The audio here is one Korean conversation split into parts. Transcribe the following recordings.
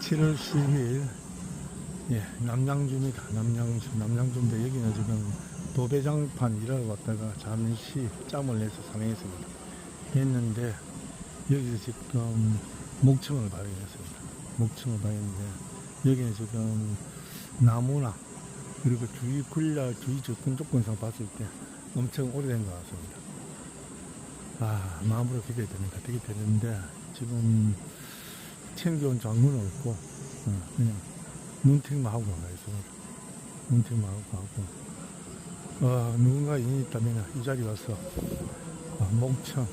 7월 12일, 남양주입니다. 남양주인데 여기는 지금 도배장판 일하러 왔다가 잠시 짬을 내서 상행했습니다. 했는데 여기서 지금 목청을 발견했습니다. 목청을 발견했는데 여기는 지금 나무나 그리고 주위 군라, 주위 접근 조건상 봤을 때 엄청 오래된 것 같습니다. 마음으로 기대됩니다. 기대되는데 지금 챙겨온 장문은 없고 그냥 눈팅만 하고 가겠습니다. 눈팅만 하고 가고 누군가 인이 있다면 이 자리에 와서 목청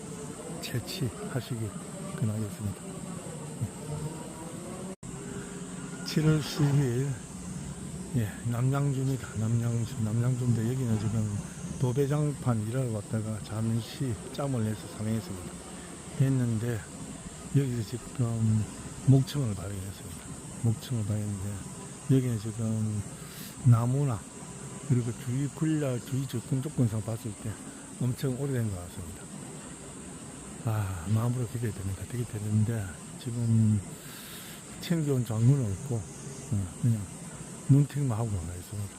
채취하시기 권하겠습니다. 7월 12일, 남양주입니다. 남양주인데 여기는 지금 도배장판 일하러 왔다가 잠시 짬을 내서 상행했습니다. 했는데 여기서 지금 목청을 발견했습니다. 목청을 발견했는데 여기는 지금 나무나 그리고 주위 군라, 주위 접근 조건상 봤을 때 엄청 오래된 것 같습니다. 마음으로 기대됩니다. 기대되는데 지금 챙겨온 장문은 없고 그냥 눈팅만 하고 가겠습니다.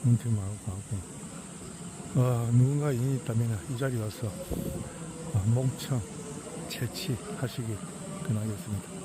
눈팅만 하고 가고 누군가 인이 있다면 이 자리에 와서 목청 채취하시기 권하겠습니다.